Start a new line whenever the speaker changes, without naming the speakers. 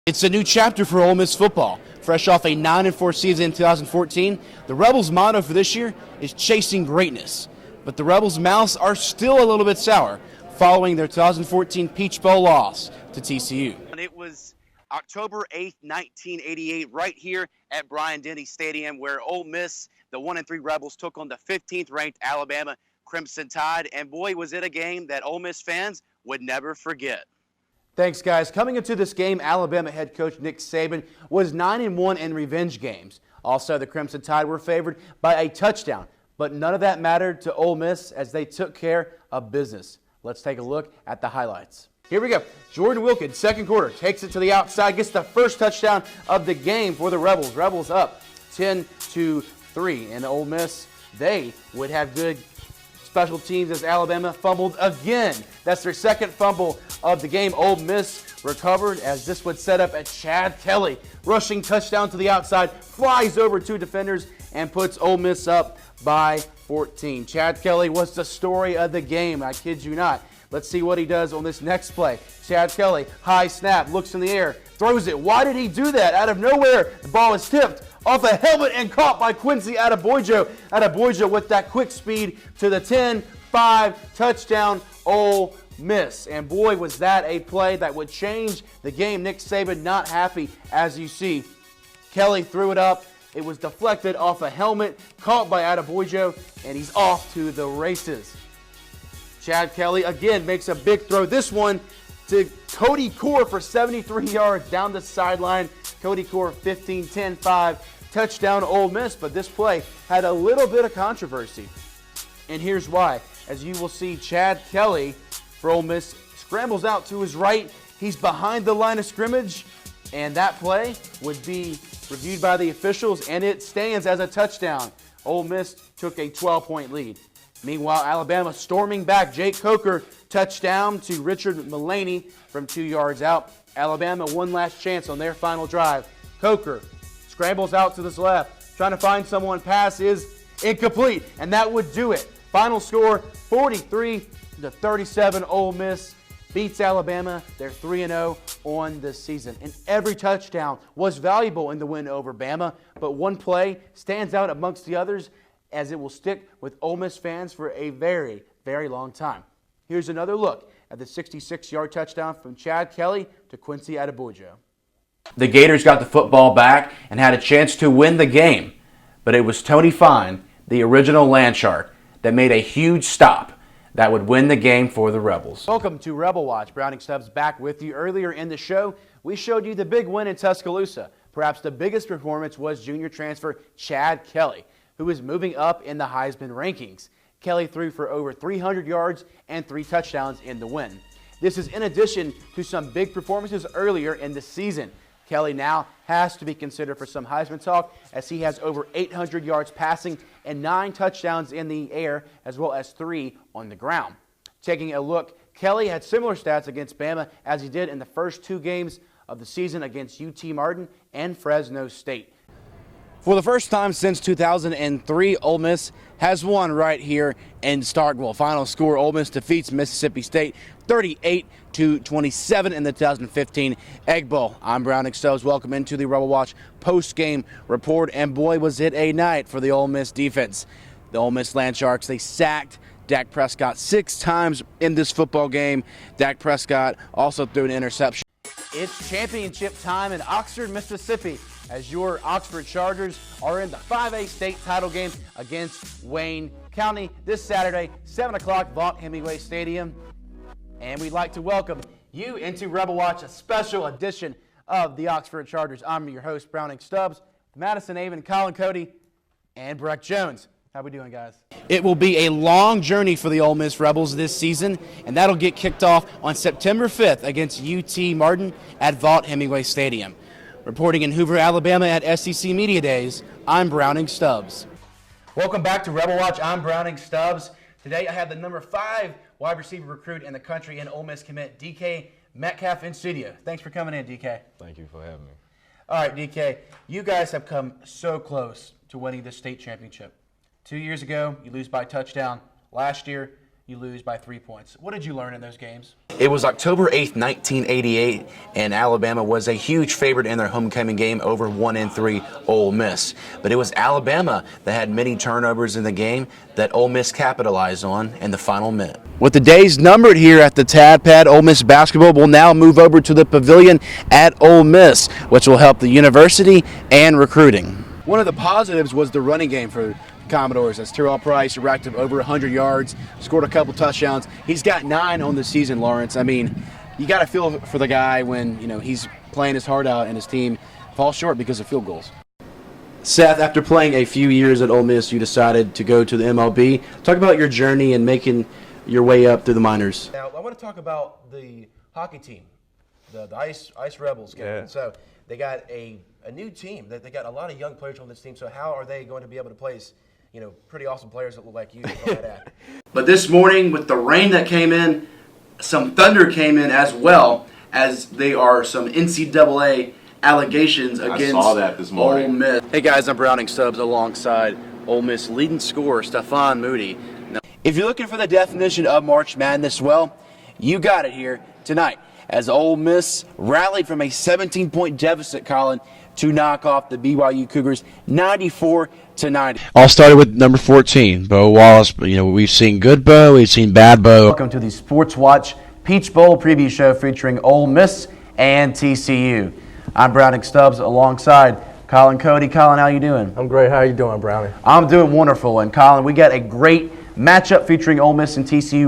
It's a new chapter for Ole Miss football. Fresh off a 9-4 season in 2014, the Rebels' motto for this year is chasing greatness. But the Rebels' mouths are still a little bit sour following their 2014 Peach Bowl loss to TCU.
It was October 8th, 1988, right here at Bryant-Denny Stadium, where Ole Miss, the 1-3 Rebels, took on the 15th-ranked Alabama Crimson Tide. And boy, was it a game that Ole Miss fans would never forget.
Thanks, guys. Coming into this game, Alabama head coach Nick Saban was 9-1 in revenge games. Also, the Crimson Tide were favored by a touchdown, but none of that mattered to Ole Miss as they took care of business. Let's take a look at the highlights. Here we go. Jordan Wilkins, second quarter, takes it to the outside, gets the first touchdown of the game for the Rebels. Rebels up 10-3, and Ole Miss, they would have good special teams as Alabama fumbled again. That's their second fumble of the game. Ole Miss recovered as this would set up a Chad Kelly rushing touchdown to the outside, flies over two defenders and puts Ole Miss up by 14. Chad Kelly was the story of the game, I kid you not. Let's see what he does on this next play. Chad Kelly, high snap, looks in the air, throws it. Why did he do that? Out of nowhere, the ball is tipped off a helmet and caught by Quincy Adebojo. Adebojo with that quick speed to the 10-5 touchdown, Ole Miss. And boy, was that a play that would change the game. Nick Saban not happy, as you see. Kelly threw it up. It was deflected off a helmet, caught by Adebojo, and he's off to the races. Chad Kelly again makes a big throw. This one to Cody Core for 73 yards down the sideline. Cody Core 15-10-5 touchdown Ole Miss, but this play had a little bit of controversy. And here's why. As you will see, Chad Kelly for Ole Miss scrambles out to his right. He's behind the line of scrimmage, and that play would be reviewed by the officials, and it stands as a touchdown. Ole Miss took a 12-point lead. Meanwhile, Alabama storming back. Jake Coker touchdown to Richard Mullaney from 2 yards out. Alabama one last chance on their final drive. Coker scrambles out to this left, trying to find someone. Pass is incomplete, and that would do it. Final score, 43-37. Ole Miss beats Alabama. They're 3-0 on the season. And every touchdown was valuable in the win over Bama, but one play stands out amongst the others as it will stick with Ole Miss fans for a very, very long time. Here's another look at the 66-yard touchdown from Chad Kelly to Quincy Adebojo.
The Gators got the football back and had a chance to win the game, but it was Tony Fine, the original Landshark, that made a huge stop that would win the game for the Rebels.
Welcome to Rebel Watch. Browning Stubbs back with you. Earlier in the show, we showed you the big win in Tuscaloosa. Perhaps the biggest performance was junior transfer Chad Kelly, who is moving up in the Heisman rankings. Kelly threw for over 300 yards and 3 touchdowns in the win. This is in addition to some big performances earlier in the season. Kelly now has to be considered for some Heisman talk as he has over 800 yards passing and 9 touchdowns in the air as well as 3 on the ground. Taking a look, Kelly had similar stats against Bama as he did in the first 2 games of the season against UT Martin and Fresno State. For the first time since 2003, Ole Miss has won right here in Starkville. Final score, Ole Miss defeats Mississippi State 38-27 in the 2015 Egg Bowl. I'm Browning Stubbs. Welcome into the Rebel Watch post-game report, and boy, was it a night for the Ole Miss defense. The Ole Miss Landsharks, they sacked Dak Prescott 6 times in this football game. Dak Prescott also threw an interception. It's championship time in Oxford, Mississippi, as your Oxford Chargers are in the 5A state title game against Wayne County this Saturday, 7 o'clock, Vaught-Hemingway Stadium. And we'd like to welcome you into Rebel Watch, a special edition of the Oxford Chargers. I'm your host, Browning Stubbs, Madison Avon, Colin Cody, and Breck Jones. How we doing, guys? It will be a long journey for the Ole Miss Rebels this season, and that'll get kicked off on September 5th against UT Martin at Vaught-Hemingway Stadium. Reporting in Hoover, Alabama at SEC Media Days, I'm Browning Stubbs. Welcome back to Rebel Watch. I'm Browning Stubbs. Today I have the number 5 wide receiver recruit in the country and Ole Miss commit, DK Metcalf, in studio. Thanks for coming in, DK.
Thank you for having me.
All right, DK, you guys have come so close to winning this state championship. 2 years ago, you lose by touchdown. Last year, you lose by 3 points. What did you learn in those games?
It was October 8th, 1988, and Alabama was a huge favorite in their homecoming game over 1-3 Ole Miss. But it was Alabama that had many turnovers in the game that Ole Miss capitalized on in the final minute.
With the days numbered here at the Tad Pad, Ole Miss basketball will now move over to the pavilion at Ole Miss, which will help the university and recruiting. One of the positives was the running game for Commodores, as Terrell Price racked up over 100 yards, scored a couple touchdowns. He's got 9 on the season, Lawrence. I mean, you got to feel for the guy when, he's playing his heart out and his team falls short because of field goals. Seth, after playing a few years at Ole Miss, you decided to go to the MLB. Talk about your journey and making your way up through the minors. Now, I want to talk about the hockey team, the Ice Rebels.
Yeah.
So they got a new team. They got a lot of young players on this team. So how are they going to be able to place pretty awesome players that look like you? But this morning, with the rain that came in, some thunder came in as well, as there are some NCAA allegations against
saw that this morning.
Ole Miss. Hey guys, I'm Browning Stubbs alongside Ole Miss leading scorer Stephon Moody. Now, if you're looking for the definition of March Madness, well, you got it here tonight, as Ole Miss rallied from a 17-point deficit, Colin, to knock off the BYU Cougars 94-90.
All started with number 14, Bo Wallace. We've seen good Bo, we've seen bad Bo.
Welcome to the Sports Watch Peach Bowl preview show featuring Ole Miss and TCU. I'm Browning Stubbs alongside Colin Cody. Colin, how you doing?
I'm great. How you doing, Brownie?
I'm doing wonderful. And Colin, we got a great matchup featuring Ole Miss and TCU